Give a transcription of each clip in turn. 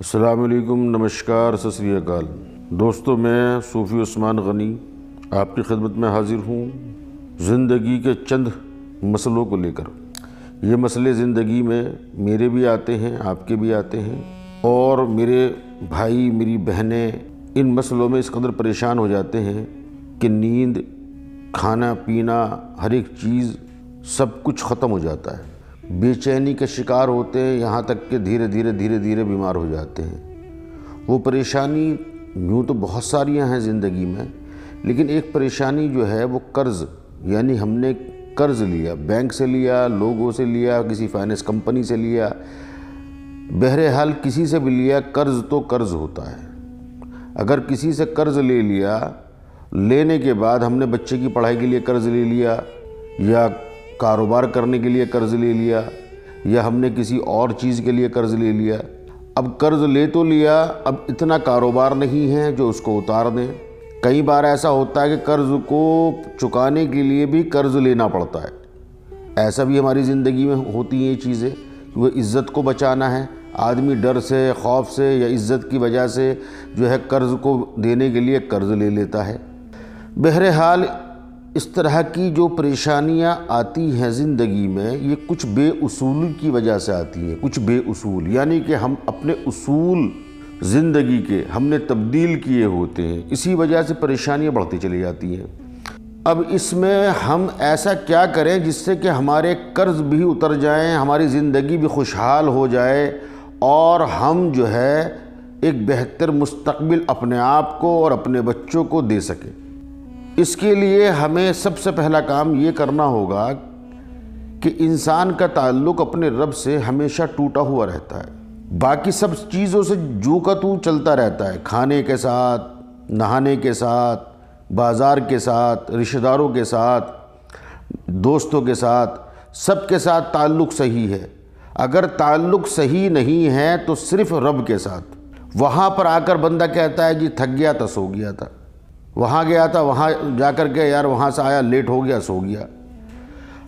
अस्सलाम वालेकुम, नमस्कार, सत श्री अकाल। दोस्तों, मैं सूफ़ी उस्मान गनी आपकी खिदमत में हाज़िर हूँ ज़िंदगी के चंद मसलों को लेकर। ये मसले ज़िंदगी में मेरे भी आते हैं, आपके भी आते हैं, और मेरे भाई मेरी बहनें इन मसलों में इस कदर परेशान हो जाते हैं कि नींद, खाना पीना, हर एक चीज़ सब कुछ ख़त्म हो जाता है। बेचैनी के शिकार होते हैं, यहाँ तक कि धीरे धीरे बीमार हो जाते हैं। वो परेशानी यूँ तो बहुत सारियाँ हैं ज़िंदगी में, लेकिन एक परेशानी जो है वो कर्ज़, यानी हमने कर्ज़ लिया, बैंक से लिया, लोगों से लिया, किसी फाइनेंस कंपनी से लिया, बहरहाल किसी से भी लिया, कर्ज़ तो कर्ज़ होता है। अगर किसी से कर्ज़ ले लिया, लेने के बाद हमने बच्चे की पढ़ाई के लिए कर्ज़ ले लिया, या कारोबार करने के लिए कर्ज़ ले लिया, या हमने किसी और चीज़ के लिए कर्ज़ ले लिया। अब कर्ज़ ले तो लिया, अब इतना कारोबार नहीं है जो उसको उतार दें। कई बार ऐसा होता है कि कर्ज़ को चुकाने के लिए भी कर्ज़ लेना पड़ता है। ऐसा भी हमारी ज़िंदगी में होती हैं ये चीज़ें कि वो इज़्ज़त को बचाना है, आदमी डर से, खौफ से या इज़्ज़त की वजह से जो है कर्ज़ को देने के लिए कर्ज़ ले लेता है। बहरहाल इस तरह की जो परेशानियां आती हैं ज़िंदगी में, ये कुछ बेउसूल की वजह से आती हैं। कुछ बेउसूल यानी कि हम अपने उसूल ज़िंदगी के हमने तब्दील किए होते हैं, इसी वजह से परेशानियां बढ़ती चली जाती हैं। अब इसमें हम ऐसा क्या करें जिससे कि हमारे कर्ज़ भी उतर जाएं, हमारी ज़िंदगी भी खुशहाल हो जाए और हम जो है एक बेहतर मुस्तकबिल अपने आप को और अपने बच्चों को दे सकें। इसके लिए हमें सबसे पहला काम ये करना होगा कि इंसान का ताल्लुक़ अपने रब से हमेशा टूटा हुआ रहता है। बाकी सब चीज़ों से जू का तू चलता रहता है, खाने के साथ, नहाने के साथ, बाज़ार के साथ, रिश्तेदारों के साथ, दोस्तों के साथ, सब के साथ ताल्लुक़ सही है। अगर ताल्लुक़ सही नहीं है तो सिर्फ़ रब के साथ। वहाँ पर आकर बंदा कहता है जी थक गया था, सो गया था, वहाँ गया था, वहाँ जाकर के यार वहाँ से आया, लेट हो गया, सो गया।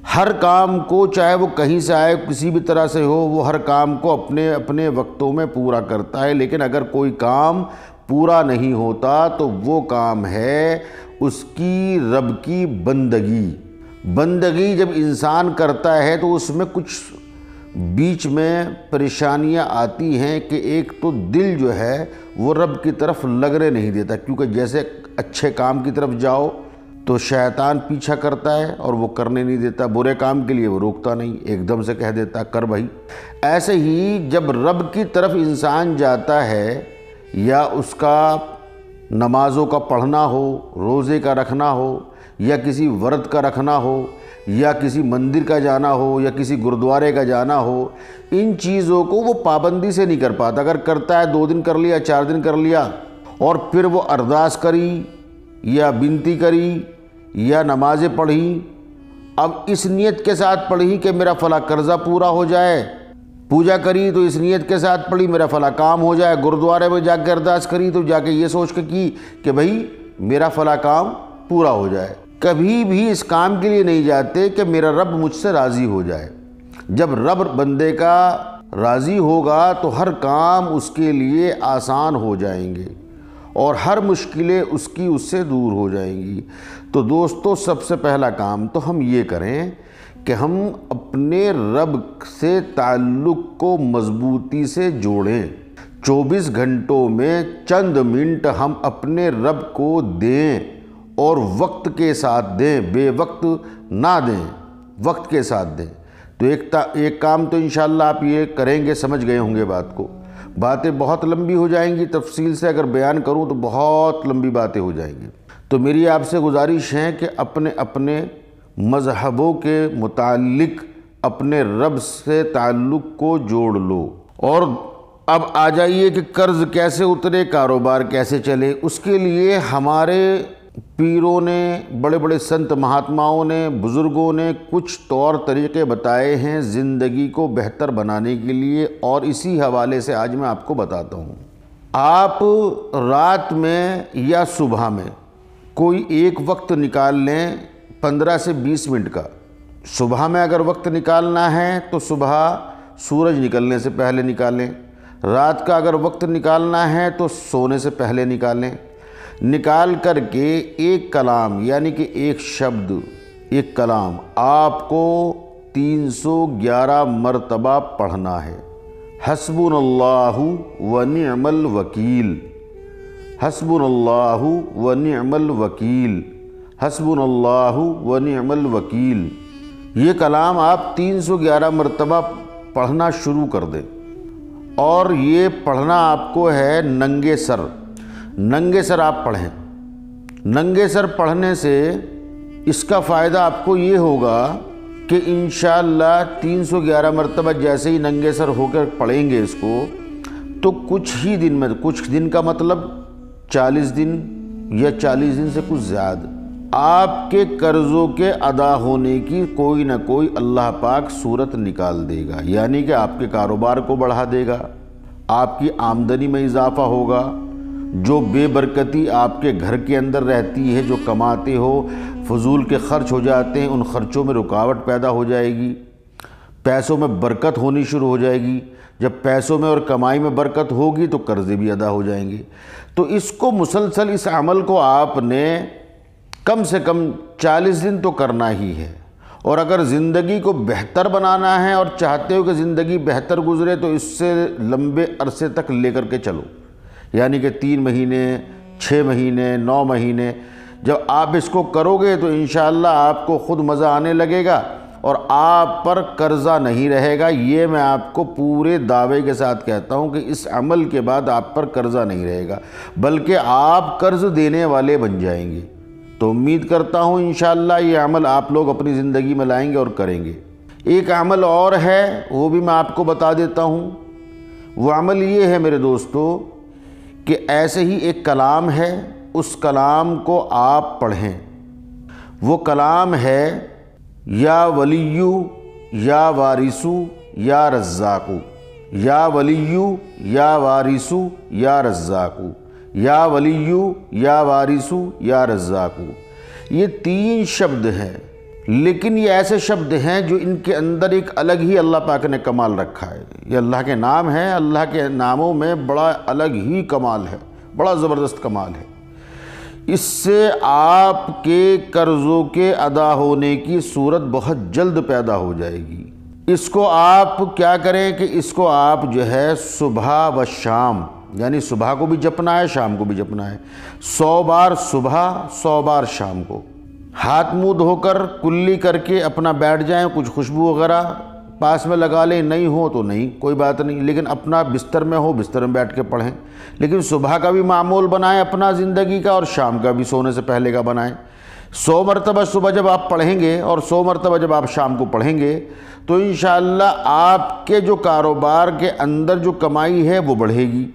हर काम को, चाहे वो कहीं से आए, किसी भी तरह से हो, वो हर काम को अपने अपने वक्तों में पूरा करता है। लेकिन अगर कोई काम पूरा नहीं होता तो वो काम है उसकी रब की बंदगी। बंदगी जब इंसान करता है तो उसमें कुछ बीच में परेशानियां आती हैं कि एक तो दिल जो है वो रब की तरफ लगने नहीं देता, क्योंकि जैसे अच्छे काम की तरफ जाओ तो शैतान पीछा करता है और वो करने नहीं देता, बुरे काम के लिए वो रोकता नहीं, एकदम से कह देता कर भाई। ऐसे ही जब रब की तरफ इंसान जाता है, या उसका नमाज़ों का पढ़ना हो, रोज़े का रखना हो, या किसी व्रत का रखना हो, या किसी मंदिर का जाना हो, या किसी गुरुद्वारे का जाना हो, इन चीज़ों को वो पाबंदी से नहीं कर पाता। अगर करता है 2 दिन कर लिया, 4 दिन कर लिया, और फिर वो अरदास करी या बिनती करी या नमाज़ें पढ़ी, अब इस नियत के साथ पढ़ी कि मेरा फला कर्ज़ा पूरा हो जाए, पूजा करी तो इस नियत के साथ पढ़ी मेरा फला काम हो जाए, गुरुद्वारे में जाकर अरदास करी तो जाके ये सोच के की कि भाई मेरा फला काम पूरा हो जाए। कभी भी इस काम के लिए नहीं जाते कि मेरा रब मुझसे राज़ी हो जाए। जब रब बंदे का राज़ी होगा तो हर काम उसके लिए आसान हो जाएंगे और हर मुश्किलें उसकी उससे दूर हो जाएंगी। तो दोस्तों, सबसे पहला काम तो हम ये करें कि हम अपने रब से ताल्लुक़ को मज़बूती से जोड़ें। 24 घंटों में चंद मिनट हम अपने रब को दें, और वक्त के साथ दें, बेवक्त ना दें, वक्त के साथ दें। तो एक काम तो इंशाअल्लाह आप ये करेंगे, समझ गए होंगे बात को। बातें बहुत लंबी हो जाएंगी, तफसील से अगर बयान करूं तो बहुत लंबी बातें हो जाएंगी। तो मेरी आपसे गुजारिश है कि अपने अपने मज़हबों के मुतालिक अपने रब से ताल्लुक़ को जोड़ लो। और अब आ जाइए कि कर्ज़ कैसे उतरे, कारोबार कैसे चले। उसके लिए हमारे पीरों ने, बड़े बड़े संत महात्माओं ने, बुज़ुर्गों ने कुछ तौर तरीक़े बताए हैं ज़िंदगी को बेहतर बनाने के लिए, और इसी हवाले से आज मैं आपको बताता हूँ। आप रात में या सुबह में कोई एक वक्त निकाल लें 15 से 20 मिनट का। सुबह में अगर वक्त निकालना है तो सुबह सूरज निकलने से पहले निकालें, رات کا اگر وقت نکالنا ہے تو سونے سے پہلے نکالیں، نکال کر کے ایک کلام یعنی کہ ایک شبد، ایک کلام آپ کو 311 مرتبہ پڑھنا ہے۔ حسبنا اللہ و نعم الوکیل، حسبنا اللہ و نعم الوکیل، حسبنا اللہ و نعم الوکیل۔ یہ کلام آپ 311 مرتبہ پڑھنا شروع کر دیں، اور یہ پڑھنا آپ کو ہے ننگے سر۔ ننگے سر آپ پڑھیں۔ ننگے سر پڑھنے سے اس کا فائدہ آپ کو یہ ہوگا کہ انشاءاللہ 311 مرتبہ جیسے ہی ننگے سر ہو کر پڑھیں گے اس کو، تو کچھ ہی دن میں، کچھ دن کا مطلب 40 دن یا 40 دن سے کچھ زیادہ، آپ کے قرضوں کے ادا ہونے کی کوئی نہ کوئی اللہ پاک صورت نکال دے گا، یعنی کہ آپ کے کاروبار کو بڑھا دے گا، آپ کی آمدنی میں اضافہ ہوگا، جو بے برکتی آپ کے گھر کے اندر رہتی ہے، جو کماتے ہو فضول کے خرچ ہو جاتے ہیں، ان خرچوں میں رکاوٹ پیدا ہو جائے گی، پیسوں میں برکت ہونی شروع ہو جائے گی۔ جب پیسوں میں اور کمائی میں برکت ہوگی تو قرضے بھی ادا ہو جائیں گے۔ تو اس کو مسلسل، اس عمل کو آپ نے کم سے کم 40 دن تو کرنا ہی ہے، اور اگر زندگی کو بہتر بنانا ہے اور چاہتے ہو کہ زندگی بہتر گزرے تو اس سے لمبے عرصے تک لے کر کے چلو، یعنی کہ 3 مہینے، 6 مہینے، 9 مہینے جب آپ اس کو کرو گے تو انشاءاللہ آپ کو خود مزہ آنے لگے گا اور آپ پر قرضہ نہیں رہے گا۔ یہ میں آپ کو پورے دعوے کے ساتھ کہتا ہوں کہ اس عمل کے بعد آپ پر قرضہ نہیں رہے گا، بلکہ آپ قرض دینے والے بن جائیں گے۔ تو امید کرتا ہوں انشاءاللہ یہ عمل آپ لوگ اپنی زندگی میں لائیں گے اور کریں گے۔ ایک عمل اور ہے، وہ بھی میں آپ کو بتا دیتا ہوں۔ وہ عمل یہ ہے میرے دوستو کہ ایسے ہی ایک کلام ہے، اس کلام کو آپ پڑھیں۔ وہ کلام ہے یا ولیو یا وارثو یا رزاقو، یا ولیو یا وارثو یا رزاقو، یا ولیو یا وارثو یا رزاقو۔ یہ 3 شبد ہیں، لیکن یہ ایسے شبد ہیں جو ان کے اندر ایک الگ ہی اللہ پاک نے کمال رکھا ہے۔ یہ اللہ کے نام ہیں، اللہ کے ناموں میں بڑا الگ ہی کمال ہے، بڑا زبردست کمال ہے۔ اس سے آپ کے قرضوں کے ادا ہونے کی صورت بہت جلد پیدا ہو جائے گی۔ اس کو آپ کیا کریں کہ اس کو آپ جو ہے صبح و شام، یعنی صبح کو بھی جپنا ہے، شام کو بھی جپنا ہے، 100 بار صبح، 100 بار شام کو۔ ہاتھ منہ دھو کر کلی کر کے اپنا بیٹھ جائیں، کچھ خوشبو وغیرہ پاس میں لگا لیں، نہیں ہو تو نہیں، کوئی بات نہیں، لیکن اپنا بستر میں ہو، بستر میں بیٹھ کے پڑھیں۔ لیکن صبح کا بھی معمول بنائیں اپنا زندگی کا، اور شام کا بھی سونے سے پہلے کا بنائیں۔ 100 مرتبہ صبح جب آپ پڑھیں گے اور 100 مرتبہ جب آپ شام کو پڑھیں گے تو انشاءاللہ آپ کے جو کاروبار کے اندر جو کمائی ہے وہ بڑھے گی،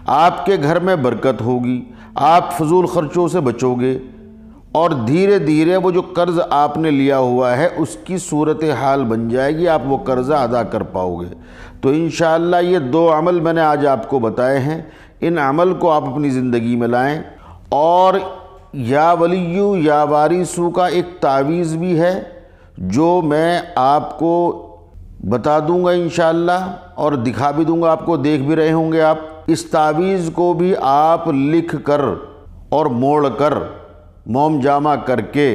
آپ کے گھر میں برکت ہوگی، آپ فضول خرچوں سے بچو گے، اور دھیرے دھیرے وہ جو قرض آپ نے لیا ہوا ہے اس کی صورتحال بن جائے گی، آپ وہ قرضہ ادا کر پاؤ گے۔ تو انشاءاللہ یہ 2 عمل میں نے آج آپ کو بتائے ہیں، ان عمل کو آپ اپنی زندگی میں لائیں۔ اور یا ولیو یا وارثو کا ایک تعویذ بھی ہے جو میں آپ کو بتا دوں گا انشاءاللہ، اور دکھا بھی دوں گا آپ کو، دیکھ بھی رہے ہوں گے آپ۔ اس تعویذ کو بھی آپ لکھ کر اور موڑ کر، موم جامع کر کے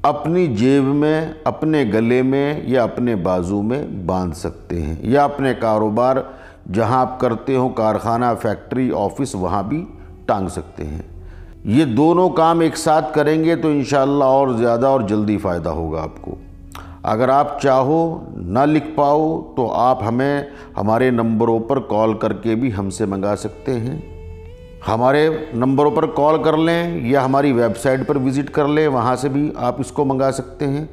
اپنی جیب میں، اپنے گلے میں یا اپنے بازو میں باندھ سکتے ہیں، یا اپنے کاروبار جہاں آپ کرتے ہو، کارخانہ، فیکٹری، آفس، وہاں بھی ٹانگ سکتے ہیں۔ یہ دونوں کام ایک ساتھ کریں گے تو انشاءاللہ اور زیادہ اور جلدی فائدہ ہوگا آپ کو۔ اگر آپ چاہو نہ لکھ پاؤ تو آپ ہمیں ہمارے نمبروں پر کال کر کے بھی ہم سے منگا سکتے ہیں۔ ہمارے نمبروں پر کال کر لیں یا ہماری ویب سائٹ پر وزٹ کر لیں، وہاں سے بھی آپ اس کو منگا سکتے ہیں۔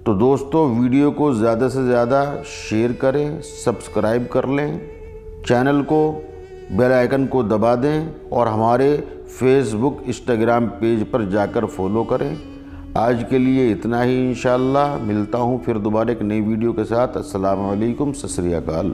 تو دوستو ویڈیو کو زیادہ سے زیادہ شیئر کریں، سبسکرائب کر لیں، چینل کو، بیل آئیکن کو دبا دیں، اور ہمارے فیس بک، انسٹاگرام پیج پر جا کر فالو کریں۔ آج کے لیے اتنا ہی، انشاءاللہ ملتا ہوں پھر دوبارہ ایک نئی ویڈیو کے ساتھ۔ السلام علیکم، ست سری اکال۔